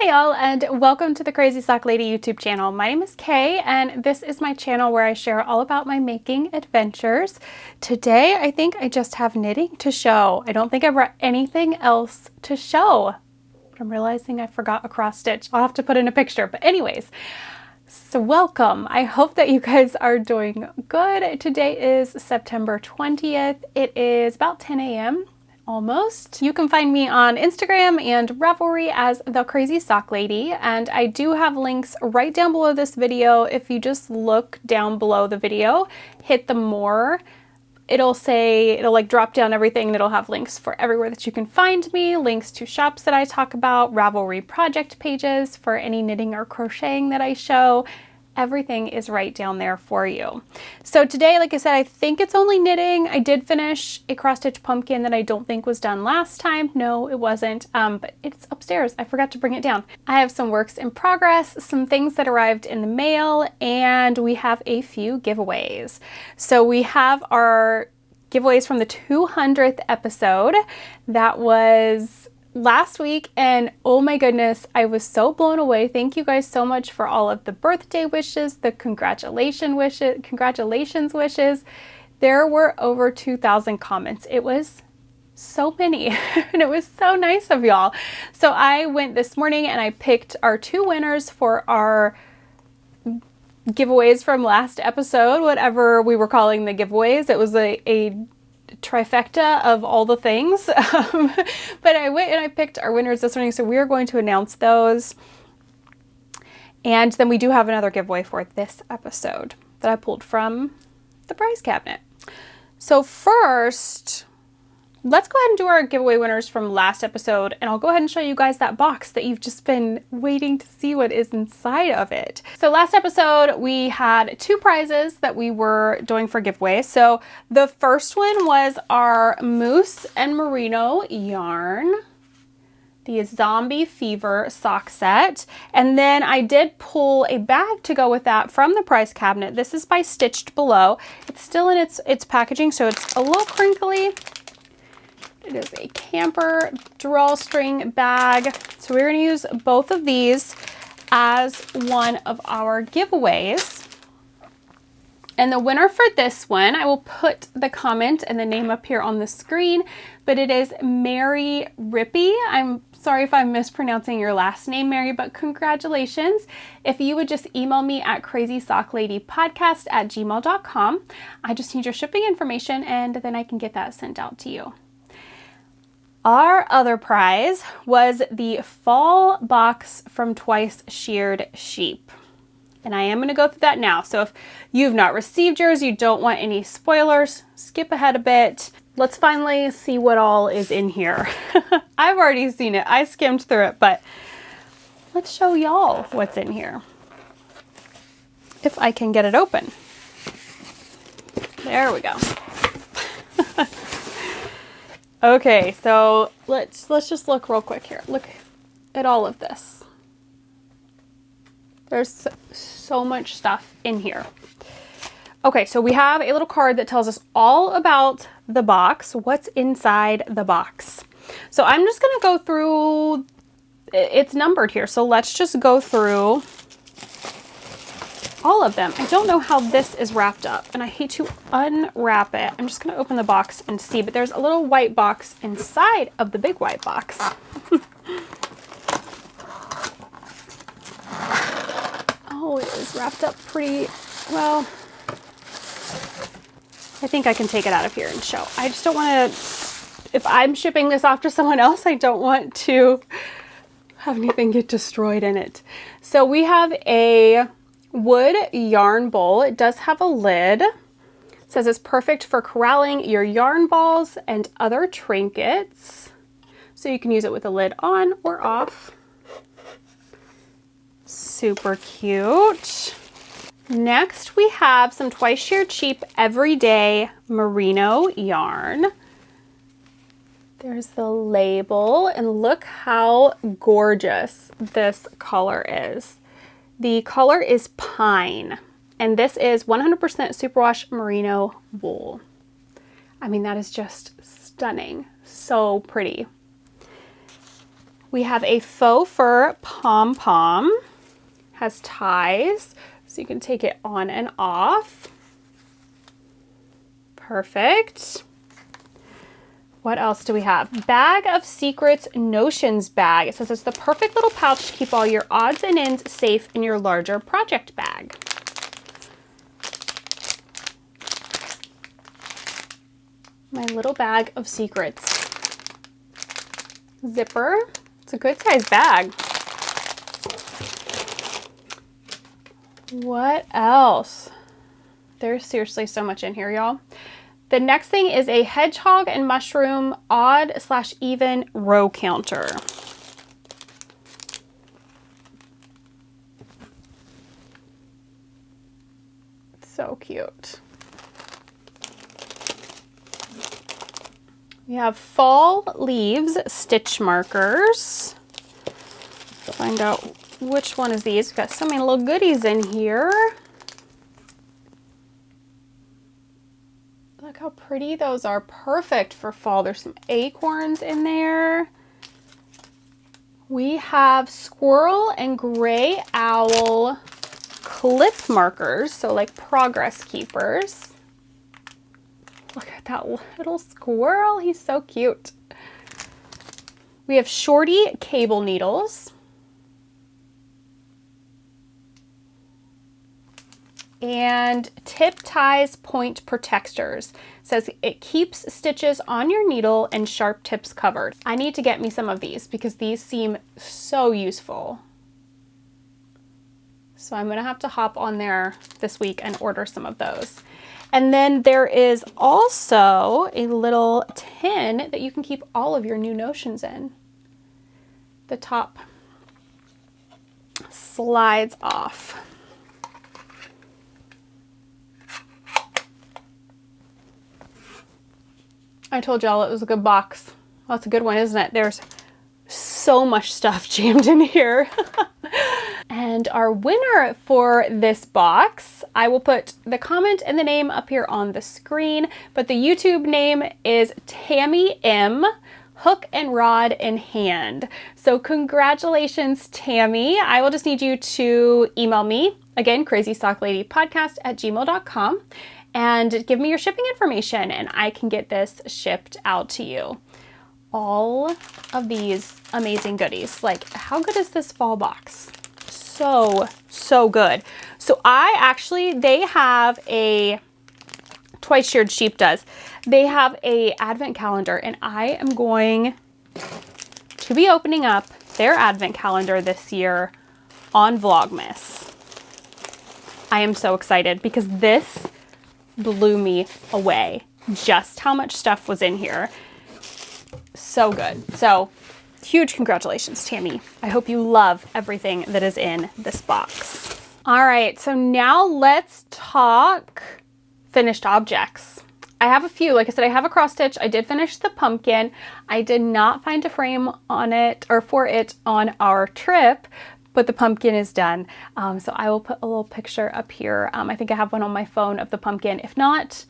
Hey y'all, and welcome to the Crazy Sock Lady YouTube channel. My name is Kay, and this is my channel where I share all about my making adventures. Today, I think I just have knitting to show. I don't think I brought anything else to show. But I'm realizing I forgot a cross stitch. I'll have to put in a picture, but anyways. So welcome. I hope that you guys are doing good. Today is September 20th. It is about 10 a.m. almost. You can find me on Instagram and Ravelry as The Crazy Sock Lady, and I do have links right down below this video. If you just look down below the video, hit the more, it'll like drop down everything and it'll have links for everywhere that you can find me, links to shops that I talk about, Ravelry project pages for any knitting or crocheting that I show. Everything is right down there for you. So today, like I said, I think it's only knitting. I did finish a cross stitch pumpkin that I don't think was done last time. No, it wasn't, but it's upstairs. I forgot to bring it down. I have some works in progress, some things that arrived in the mail, and we have a few giveaways. So we have our giveaways from the 200th episode. That was last week, and oh my goodness, I was so blown away. Thank you guys so much for all of the birthday wishes, the congratulations wishes. There were over 2,000 comments. It was so many and it was so nice of y'all. So I went this morning and I picked our two winners for our giveaways from last episode, whatever we were calling the giveaways. It was a trifecta of all the things, but I went and I picked our winners this morning, so we are going to announce those, and then we do have another giveaway for this episode that I pulled from the prize cabinet. So first, let's go ahead and do our giveaway winners from last episode, and I'll go ahead and show you guys that box that you've just been waiting to see what is inside of it. So last episode, we had two prizes that we were doing for giveaways. So the first one was our Moose and Merino yarn, the Zombie Fever sock set. And then I did pull a bag to go with that from the prize cabinet. This is by Stitched Below. It's still in its packaging, so it's a little crinkly. It is a camper drawstring bag. So we're going to use both of these as one of our giveaways. And the winner for this one, I will put the comment and the name up here on the screen, but it is Mary Rippey. I'm sorry if I'm mispronouncing your last name, Mary, but congratulations. If you would just email me at crazysockladypodcast@gmail.com. I just need your shipping information and then I can get that sent out to you. Our other prize was the fall box from Twice Sheared Sheep. And I am going to go through that now. So if you've not received yours, you don't want any spoilers, skip ahead a bit. Let's finally see what all is in here. I've already seen it. I skimmed through it, but let's show y'all what's in here. If I can get it open. There we go. Okay, so let's just look real quick here. Look at all of this. There's so much stuff in here. Okay, so we have a little card that tells us all about the box, what's inside the box. So I'm just gonna go through, it's numbered here, so let's just go through all of them. I don't know how this is wrapped up, and I hate to unwrap it. I'm just gonna open the box and see, but there's a little white box inside of the big white box. Oh, it is wrapped up pretty well. I think I can take it out of here and show. I just don't want to, if I'm shipping this off to someone else, I don't want to have anything get destroyed in it. So we have a wood yarn bowl. It does have a lid. It says it's perfect for corralling your yarn balls and other trinkets. So you can use it with the lid on or off. Super cute. Next, we have some Twice Sheared Sheep Everyday Merino yarn. There's the label, and look how gorgeous this color is. The color is pine, and this is 100% superwash merino wool. I mean, that is just stunning. So pretty. We have a faux fur pom-pom. Has ties, so you can take it on and off. Perfect. What else do we have? Bag of Secrets Notions bag. It says it's the perfect little pouch to keep all your odds and ends safe in your larger project bag. My little bag of secrets. Zipper. It's a good size bag. What else? There's seriously so much in here, y'all. The next thing is a hedgehog and mushroom odd/even row counter. So cute. We have fall leaves stitch markers. Find out which one is these. We've got so many little goodies in here. Look how pretty those are. Perfect for fall. There's some acorns in there. We have squirrel and gray owl clip markers, so like progress keepers. Look at that little squirrel. He's so cute. We have shorty cable needles. And tip ties point protectors. It says it keeps stitches on your needle and sharp tips covered. I need to get me some of these because these seem so useful. So I'm gonna have to hop on there this week and order some of those. And then there is also a little tin that you can keep all of your new notions in. The top slides off. I told y'all it was a good box. Well, it's a good one, isn't it? There's so much stuff jammed in here. And our winner for this box, I will put the comment and the name up here on the screen, but the YouTube name is Tammy M, Hook and Rod in Hand. So congratulations, Tammy. I will just need you to email me, again, crazystockladypodcast@gmail.com, and give me your shipping information and I can get this shipped out to you. All of these amazing goodies. Like, how good is this fall box? So good. So they have a, Twice Sheared Sheep does. They have a advent calendar and I am going to be opening up their advent calendar this year on Vlogmas. I am so excited because this blew me away. Just how much stuff was in here. So good. So huge congratulations, Tammy. I hope you love everything that is in this box. All right, so now let's talk finished objects. I have a few. Like I said, I have a cross stitch. I did finish the pumpkin. I did not find a frame on it or for it on our trip, but the pumpkin is done. So I will put a little picture up here. I think I have one on my phone of the pumpkin. If not,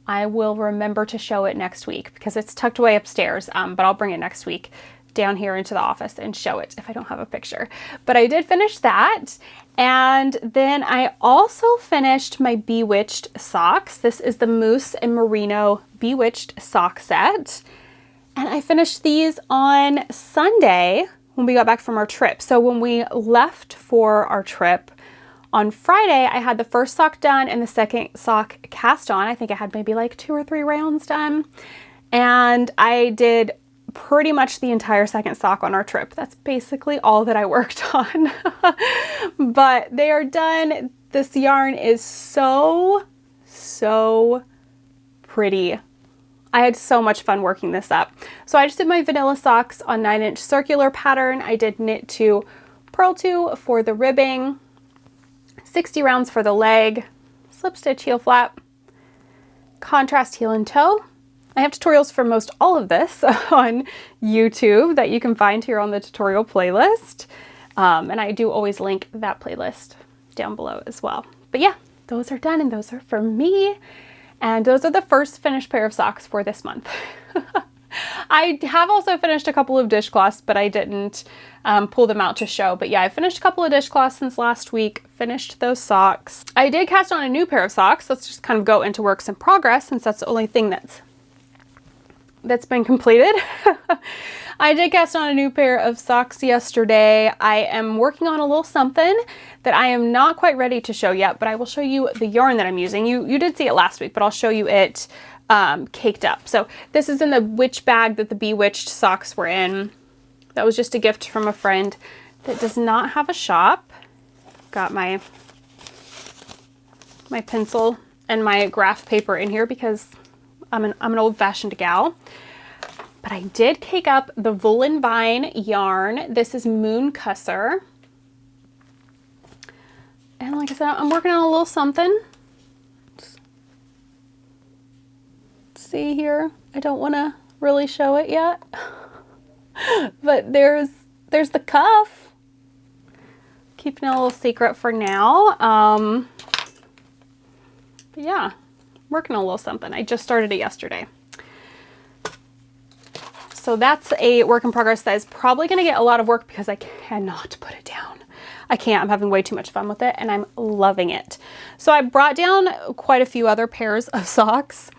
I will remember to show it next week because it's tucked away upstairs, but I'll bring it next week down here into the office and show it if I don't have a picture. But I did finish that. And then I also finished my Bewitched socks. This is the Moose and Merino Bewitched sock set. And I finished these on Sunday when we got back from our trip. So when we left for our trip on Friday, I had the first sock done and the second sock cast on. I think I had maybe like 2 or 3 rounds done. And I did pretty much the entire second sock on our trip. That's basically all that I worked on. But they are done. This yarn is so pretty. I had so much fun working this up. So I just did my vanilla socks on 9-inch circular pattern. I did knit to, purl to for the ribbing, 60 rounds for the leg, slip stitch heel flap, contrast heel and toe. I have tutorials for most all of this on YouTube that you can find here on the tutorial playlist. And I do always link that playlist down below as well. But yeah, those are done and those are for me. And those are the first finished pair of socks for this month. I have also finished a couple of dishcloths, but I didn't pull them out to show. But yeah, I finished a couple of dishcloths since last week, finished those socks. I did cast on a new pair of socks. Let's just kind of go into works in progress since that's the only thing that's been completed. I did cast on a new pair of socks yesterday. I am working on a little something that I am not quite ready to show yet, but I will show you the yarn that I'm using. You did see it last week, but I'll show you it caked up. So this is in the witch bag that the Bewitched socks were in. That was just a gift from a friend that does not have a shop. Got my pencil and my graph paper in here because I'm an old-fashioned gal. But I did cake up the Wool and Vine yarn. This is Moon Cusser. And like I said, I'm working on a little something. See here, I don't want to really show it yet. But there's the cuff. Keeping it a little secret for now. But yeah, working on a little something. I just started it yesterday. So that's a work in progress that is probably going to get a lot of work because I cannot put it down. I can't. I'm having way too much fun with it and I'm loving it. So I brought down quite a few other pairs of socks.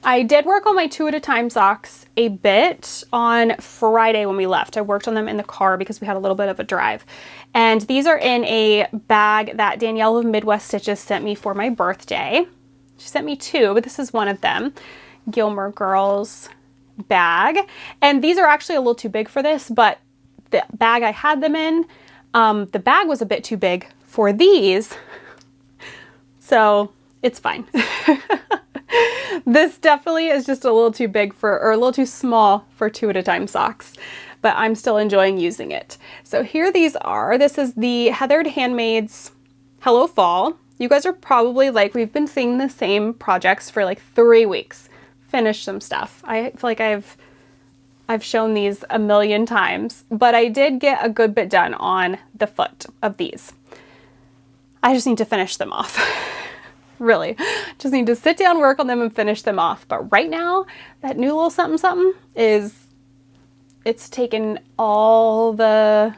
I did work on my 2 at a time socks a bit on Friday when we left. I worked on them in the car because we had a little bit of a drive. And these are in a bag that Danielle of Midwest Stitches sent me for my birthday. She sent me 2, but this is one of them. Gilmore Girls bag. And these are actually a little too big for this, but the bag I had them in, the bag was a bit too big for these. So it's fine. This definitely is just a little too big for, or a little too small for 2 at a time socks, but I'm still enjoying using it. So here these are. This is the Heathered Handmaids Hello Fall. You guys are probably like, we've been seeing the same projects for like 3 weeks. Finish some stuff. I feel like I've shown these a million times, but I did get a good bit done on the foot of these. I just need to finish them off. Really, just need to sit down, work on them and finish them off. But right now, that new little something something it's taken all the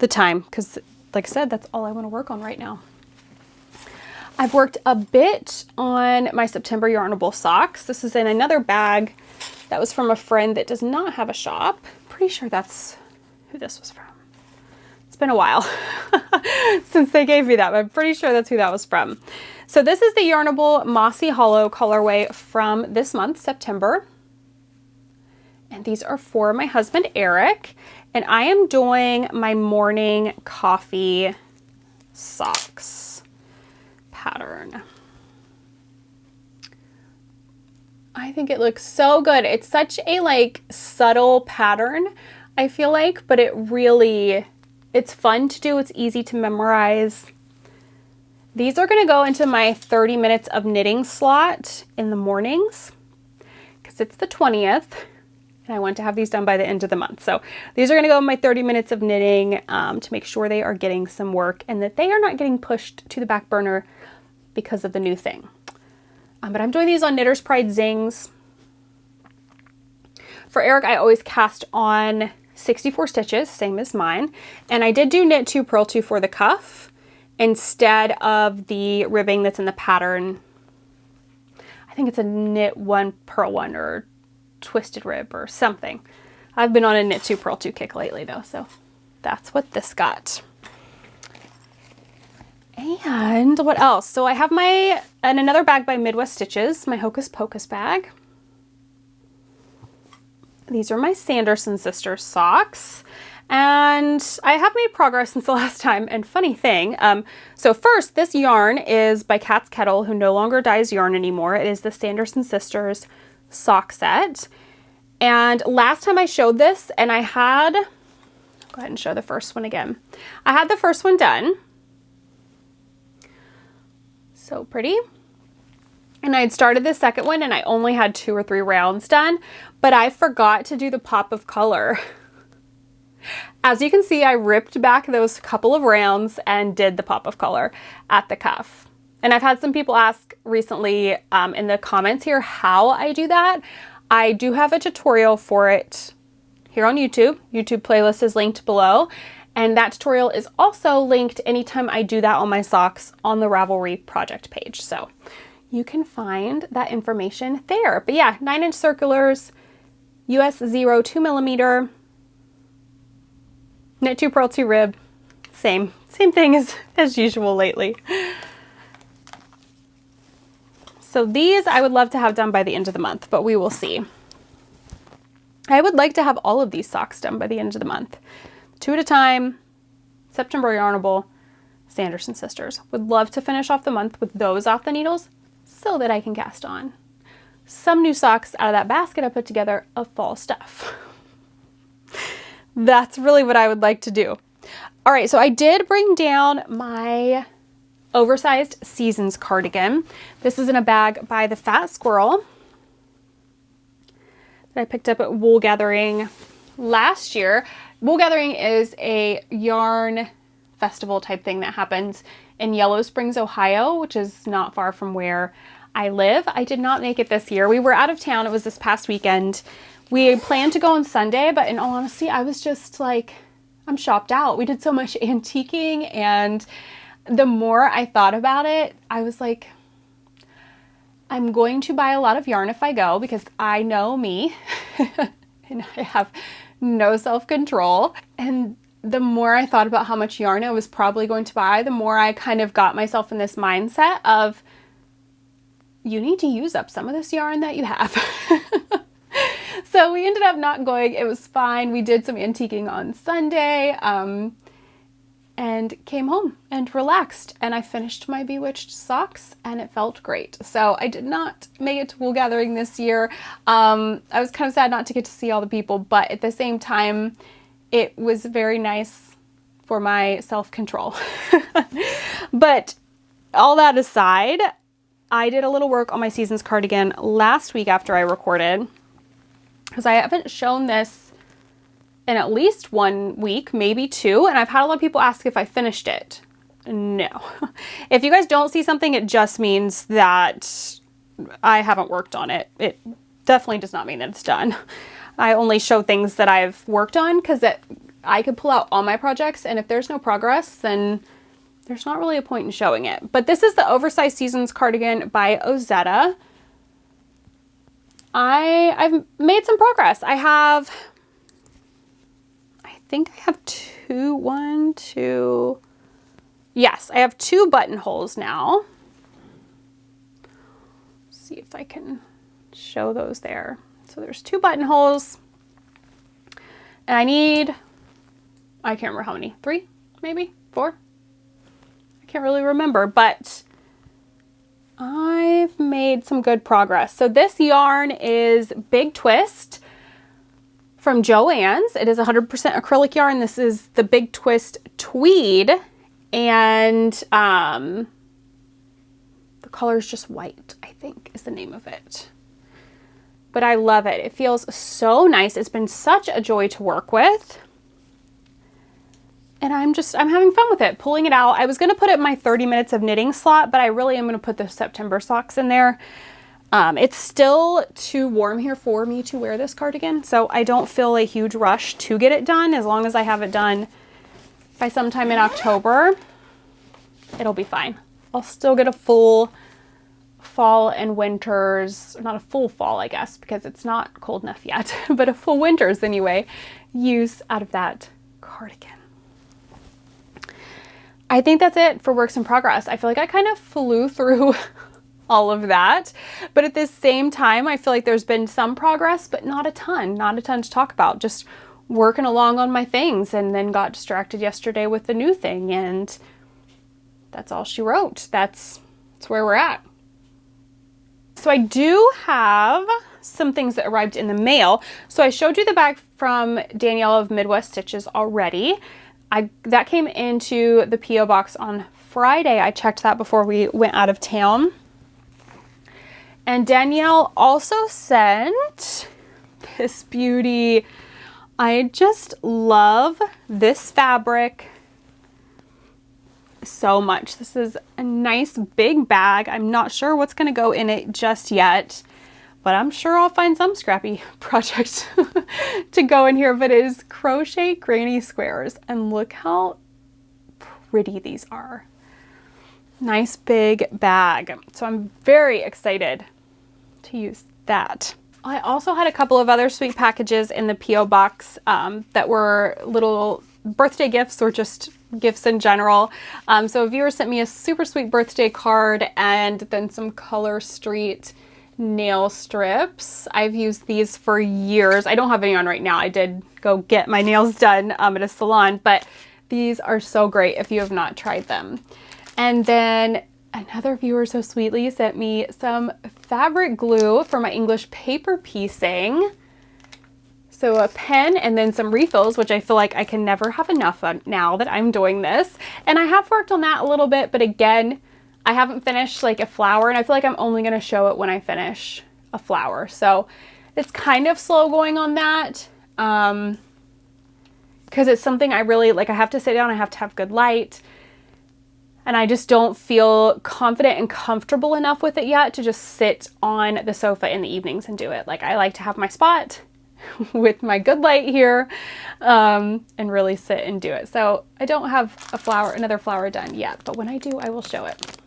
time because like I said, that's all I want to work on right now. I've worked a bit on my September Yarnable socks. This is in another bag that was from a friend that does not have a shop. Pretty sure that's who this was from. It's been a while since they gave me that, but I'm pretty sure that's who that was from. So this is the Yarnable Mossy Hollow colorway from this month, September. And these are for my husband, Eric. And I am doing my morning coffee socks pattern. I think it looks so good. It's such a like subtle pattern, I feel like, but it's fun to do. It's easy to memorize. These are going to go into my 30 minutes of knitting slot in the mornings because it's the 20th and I want to have these done by the end of the month. So these are going to go in my 30 minutes of knitting to make sure they are getting some work and that they are not getting pushed to the back burner because of the new thing. But I'm doing these on Knitter's Pride Zings. For Eric, I always cast on 64 stitches, same as mine. And I did do knit 2, purl 2 for the cuff instead of the ribbing that's in the pattern. I think it's a knit 1, purl 1 or twisted rib or something. I've been on a knit 2, purl 2 kick lately though, so that's what this got. And what else? So I have another bag by Midwest Stitches, my Hocus Pocus bag. These are my Sanderson Sisters socks. And I have made progress since the last time. And funny thing, so first, this yarn is by Cat's Kettle, who no longer dyes yarn anymore. It is the Sanderson Sisters sock set. And last time I showed this, and I had, go ahead and show the first one again. I had the first one done. So pretty. And I had started the second one and I only had 2 or 3 rounds done, but I forgot to do the pop of color. As you can see, I ripped back those couple of rounds and did the pop of color at the cuff. And I've had some people ask recently in the comments here how I do that. I do have a tutorial for it here on YouTube. YouTube playlist is linked below. And that tutorial is also linked anytime I do that on my socks on the Ravelry project page. So you can find that information there. But yeah, 9-inch circulars, US 0 2mm, knit 2, purl 2, rib. Same thing as usual lately. So these I would love to have done by the end of the month, but we will see. I would like to have all of these socks done by the end of the month. 2 at a time, September Yarnable, Sanderson Sisters. Would love to finish off the month with those off the needles so that I can cast on some new socks out of that basket I put together of fall stuff. That's really what I would like to do. All right, so I did bring down my oversized seasons cardigan. This is in a bag by the Fat Squirrel that I picked up at Wool Gathering last year. Wool Gathering is a yarn festival type thing that happens in Yellow Springs, Ohio, which is not far from where I live. I did not make it this year. We were out of town. It was this past weekend. We planned to go on Sunday, but in all honesty, I was just like, I'm shopped out. We did so much antiquing, and the more I thought about it, I was like, I'm going to buy a lot of yarn if I go, because I know me and I have no self-control. And the more I thought about how much yarn I was probably going to buy, the more I kind of got myself in this mindset of, you need to use up some of this yarn that you have. So we ended up not going. It was fine. We did some antiquing on Sunday and came home and relaxed. And I finished my Bewitched socks and it felt great. So I did not make it to Wool Gathering this year. I was kind of sad not to get to see all the people, but at the same time, it was very nice for my self-control. But all that aside, I did a little work on my seasons cardigan last week after I recorded, because I haven't shown this in at least 1 week, maybe 2, and I've had a lot of people ask if I finished it. No. If you guys don't see something, it just means that I haven't worked on it. It definitely does not mean that it's done. I only show things that I've worked on because I could pull out all my projects, and if there's no progress, then there's not really a point in showing it. But this is the Oversized Seasons cardigan by Ozetta. I've made some progress. I think I have yes, I have 2 buttonholes now. Let's see if I can show those there. So there's 2 buttonholes, and I can't remember how many, 3, maybe 4? I can't really remember, but I've made some good progress. So this yarn is Big Twist from Joann's. It is 100% acrylic yarn. This is the Big Twist Tweed, and the color is just white, I think is the name of it. But I love it. It feels so nice. It's been such a joy to work with. And I'm having fun with it, pulling it out. I was going to put it in my 30 minutes of knitting slot, but I really am going to put the September socks in there. It's still too warm here for me to wear this cardigan, so I don't feel a huge rush to get it done. As long as I have it done by sometime in October, it'll be fine. I'll still get a full fall and winters, not a full fall, I guess, because it's not cold enough yet, but a full winters anyway, use out of that cardigan. I think that's it for works in progress. I feel like I kind of flew through all of that, but at the same time, I feel like there's been some progress, but not a ton to talk about. Just working along on my things, and then got distracted yesterday with the new thing, and that's all she wrote. That's where we're at. So I do have some things that arrived in the mail. So I showed you the bag from Danielle of Midwest Stitches already. That came into the P.O. box on Friday. I checked that before we went out of town. And Danielle also sent this beauty. I just love this fabric so much. This is a nice big bag. I'm not sure what's going to go in it just yet, but I'm sure I'll find some scrappy project to go in here. But it is crochet granny squares, and look how pretty these are. Nice big bag. So I'm very excited to use that. I also had a couple of other sweet packages in the P.O. box that were little birthday gifts or just gifts in general. So a viewer sent me a super sweet birthday card and then some Color Street nail strips. I've used these for years. I don't have any on right now. I did go get my nails done at a salon, but these are so great if you have not tried them. And then another viewer so sweetly sent me some fabric glue for my English paper piecing. So a pen and then some refills, which I feel like I can never have enough of now that I'm doing this. And I have worked on that a little bit, but again, I haven't finished like a flower, and I feel like I'm only going to show it when I finish a flower. So it's kind of slow going on that because it's something I really like. I have to sit down, I have to have good light. And I just don't feel confident and comfortable enough with it yet to just sit on the sofa in the evenings and do it. Like, I like to have my spot with my good light here and really sit and do it. So I don't have another flower done yet, but when I do, I will show it.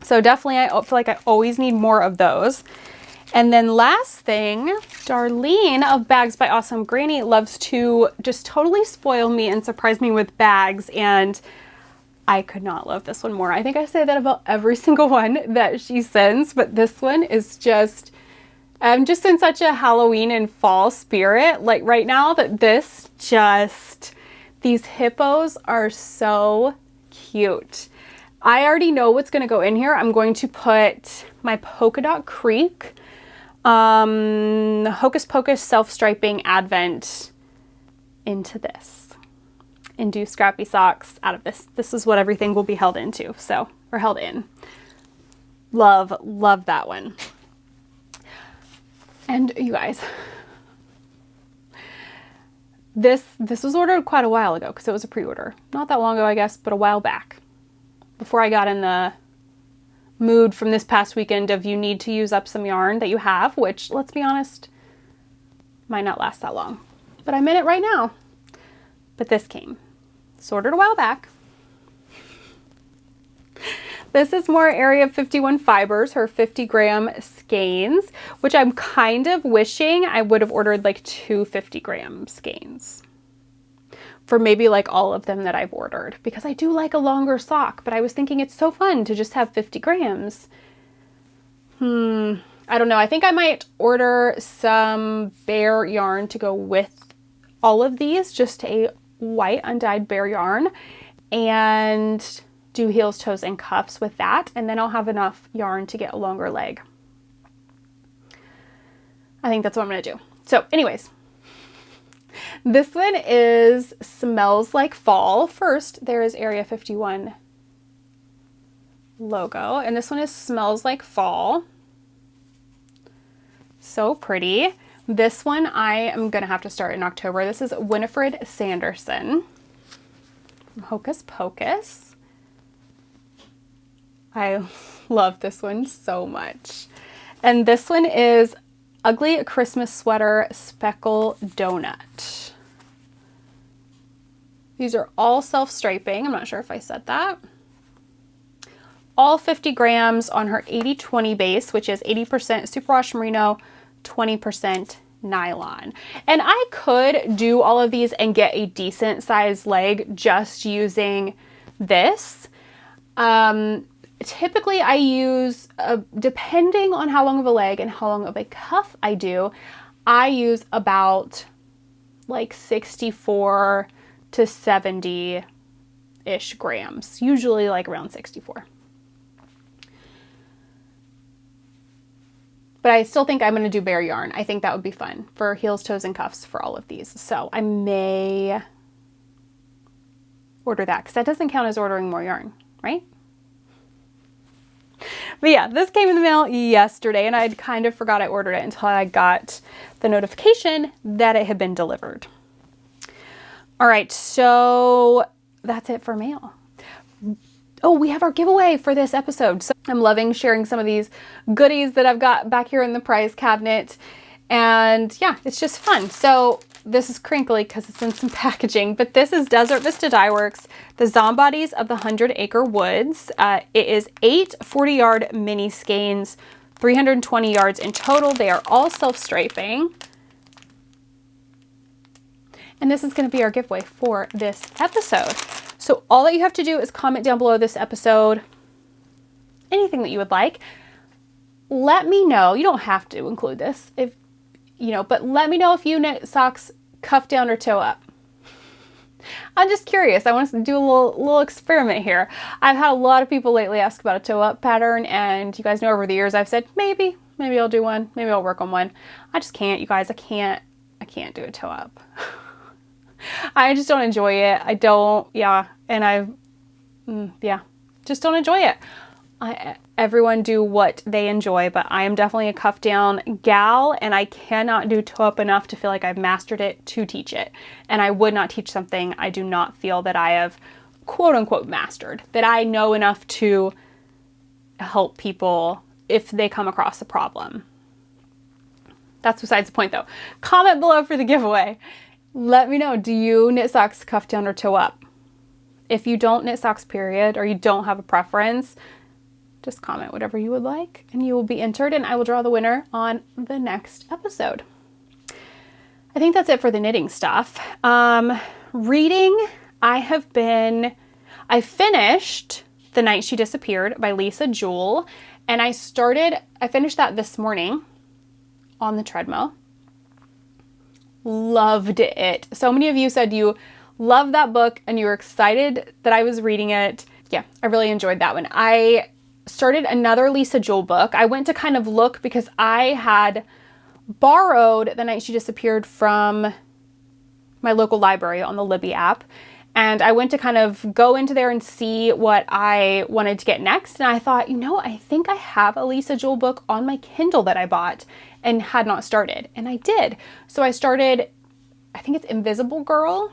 So definitely, I feel like I always need more of those. And then last thing, Darlene of Bags by Awesome Granny loves to just totally spoil me and surprise me with bags, and I could not love this one more. I think I say that about every single one that she sends, but this one is just, I'm just in such a Halloween and fall spirit like right now that these hippos are so cute. I already know what's going to go in here. I'm going to put my Polka Dot Creek Hocus Pocus self-striping advent into this and do scrappy socks out of this. This is what everything will be held into, or held in. Love that one. And you guys, this was ordered quite a while ago because it was a pre-order. Not that long ago, I guess, but a while back. Before I got in the mood from this past weekend of you need to use up some yarn that you have, which, let's be honest, might not last that long. But I'm in it right now. But this came. It's ordered a while back. This is more Area 51 fibers, her 50-gram skeins, which I'm kind of wishing I would have ordered like 2 50-gram skeins for maybe like all of them that I've ordered, because I do like a longer sock, but I was thinking it's so fun to just have 50 grams. I don't know. I think I might order some bare yarn to go with all of these, just a white undyed bare yarn, and do heels, toes, and cuffs with that, and then I'll have enough yarn to get a longer leg. I think that's what I'm gonna do. So anyways, this one is Smells Like Fall. First, there is Area 51 logo, and this one is Smells Like Fall. So pretty. This one I am gonna have to start in October. This is Winifred Sanderson from Hocus Pocus. I love this one so much. And this one is Ugly Christmas Sweater Speckle Donut. These are all self-striping. I'm not sure if I said that. All 50 grams on her 80-20 base, which is 80% superwash merino, 20% nylon. And I could do all of these and get a decent size leg just using this. Typically I use, depending on how long of a leg and how long of a cuff I do, I use about like 64 to 70-ish grams, usually like around 64. But I still think I'm going to do bare yarn. I think that would be fun for heels, toes, and cuffs for all of these. So I may order that because that doesn't count as ordering more yarn, right? But yeah, this came in the mail yesterday and I'd kind of forgot I ordered it until I got the notification that it had been delivered. All right, so that's it for mail. oh, we have our giveaway for this episode. So I'm loving sharing some of these goodies that I've got back here in the prize cabinet. And yeah, it's just fun. So this is crinkly because it's in some packaging, but this is Desert Vista Dye Works, the Zombies of the 100 Acre Woods. It is 8 40-yard mini skeins, 320 yards in total. They are all self-striping. And this is going to be our giveaway for this episode. So all that you have to do is comment down below this episode, anything that you would like. Let me know. You don't have to include this, if you know, but let me know if you knit socks cuff down or toe up. I'm just curious. I want to do a little experiment here. I've had a lot of people lately ask about a toe up pattern, and you guys know over the years I've said maybe I'll do one. Maybe I'll work on one. I just can't, you guys. I can't do a toe up. I just don't enjoy it. I don't, yeah. And just don't enjoy it. Everyone do what they enjoy, but I am definitely a cuff down gal, and I cannot do toe up enough to feel like I've mastered it to teach it. And I would not teach something I do not feel that I have quote unquote mastered, that I know enough to help people if they come across a problem. That's besides the point though. Comment below for the giveaway. Let me know, do you knit socks cuff down or toe up? If you don't knit socks period, or you don't have a preference, just comment whatever you would like and you will be entered, and I will draw the winner on the next episode. I think that's it for the knitting stuff. Reading, I finished The Night She Disappeared by Lisa Jewell, and I finished that this morning on the treadmill. Loved it. So many of you said you loved that book and you were excited that I was reading it. Yeah, I really enjoyed that one. I started another Lisa Jewell book. I went to kind of look because I had borrowed The Night She Disappeared from my local library on the Libby app. And I went to kind of go into there and see what I wanted to get next. And I thought, I think I have a Lisa Jewell book on my Kindle that I bought and had not started. And I did. So I started, I think it's Invisible Girl.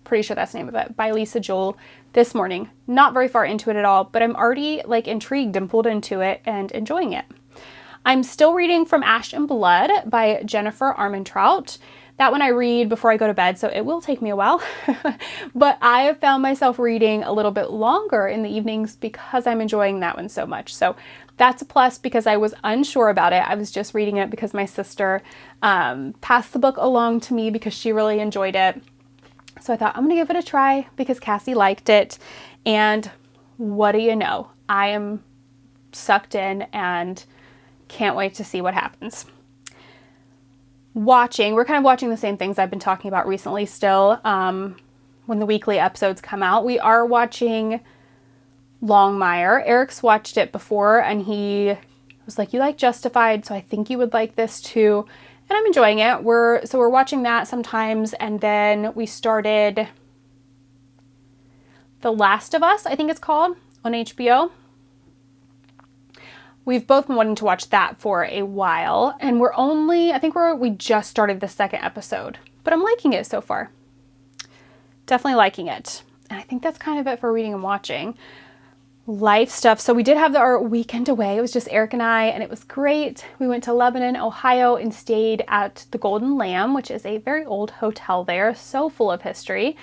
Pretty sure that's the name of it, by Lisa Jewell this morning. Not very far into it at all, but I'm already intrigued and pulled into it and enjoying it. I'm still reading From Ash and Blood by Jennifer Armentrout. That one I read before I go to bed, so it will take me a while. But I have found myself reading a little bit longer in the evenings because I'm enjoying that one so much. So that's a plus because I was unsure about it. I was just reading it because my sister passed the book along to me because she really enjoyed it. So I thought I'm going to give it a try because Cassie liked it. And what do you know? I am sucked in and can't wait to see what happens. We're kind of watching the same things I've been talking about recently still. When the weekly episodes come out, we are watching Longmire. Eric's watched it before and he was like, you like Justified, so I think you would like this too. And I'm enjoying it. We're watching that sometimes, and then we started The Last of Us, I think it's called, on HBO. We've both been wanting to watch that for a while, and we just started the second episode, but I'm liking it so far. Definitely liking it. And I think that's kind of it for reading and watching. Life stuff. So we did have our weekend away. It was just Eric and I, and it was great. We went to Lebanon, Ohio, and stayed at the Golden Lamb, which is a very old hotel there, so full of history.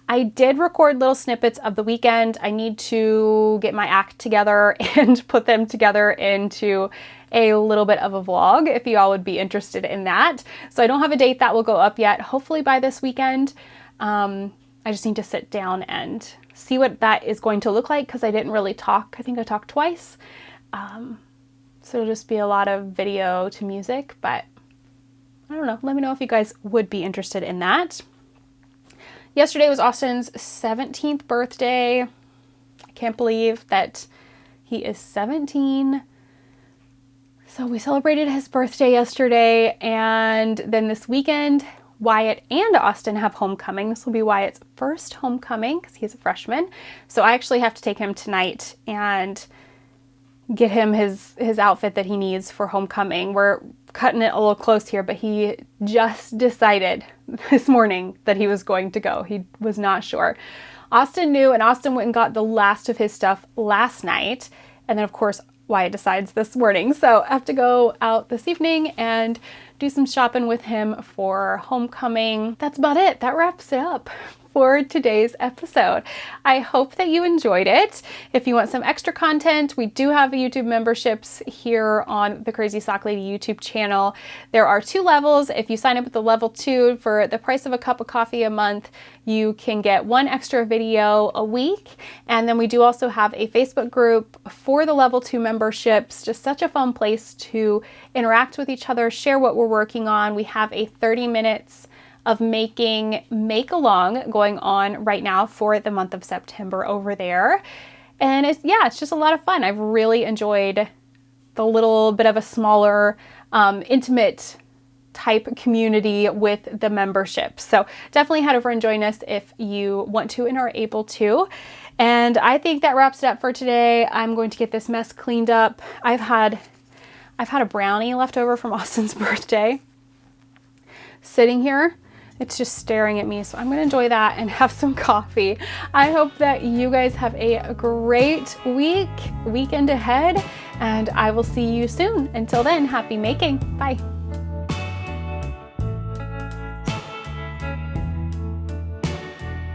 I did record little snippets of the weekend. I need to get my act together and put them together into a little bit of a vlog if you all would be interested in that. So I don't have a date that will go up yet, hopefully by this weekend. I just need to sit down and see what that is going to look like because I didn't really talk. I think I talked twice. So it'll just be a lot of video to music, but I don't know. Let me know if you guys would be interested in that. Yesterday was Austin's 17th birthday. I can't believe that he is 17. So we celebrated his birthday yesterday, and then this weekend, Wyatt and Austin have homecoming. This will be Wyatt's first homecoming because he's a freshman. So I actually have to take him tonight and get him his outfit that he needs for homecoming. We're cutting it a little close here, but he just decided this morning that he was going to go. He was not sure Austin knew, and Austin went and got the last of his stuff last night. And then of course, Wyatt decides this morning. So I have to go out this evening and do some shopping with him for homecoming. That's about it. That wraps it up for today's episode. I hope that you enjoyed it. If you want some extra content, we do have YouTube memberships here on the Crazy Sock Lady YouTube channel. There are 2 levels. If you sign up with the level 2 for the price of a cup of coffee a month, you can get 1 extra video a week. And then we do also have a Facebook group for the level 2 memberships. Just such a fun place to interact with each other, share what we're working on. We have a 30 minutes of making make-along going on right now for the month of September over there. And it's just a lot of fun. I've really enjoyed the little bit of a smaller, intimate type community with the membership. So definitely head over and join us if you want to and are able to. And I think that wraps it up for today. I'm going to get this mess cleaned up. I've had a brownie left over from Austin's birthday sitting here. It's just staring at me, so I'm going to enjoy that and have some coffee. I hope that you guys have a great weekend ahead, and I will see you soon. Until then, happy making. Bye.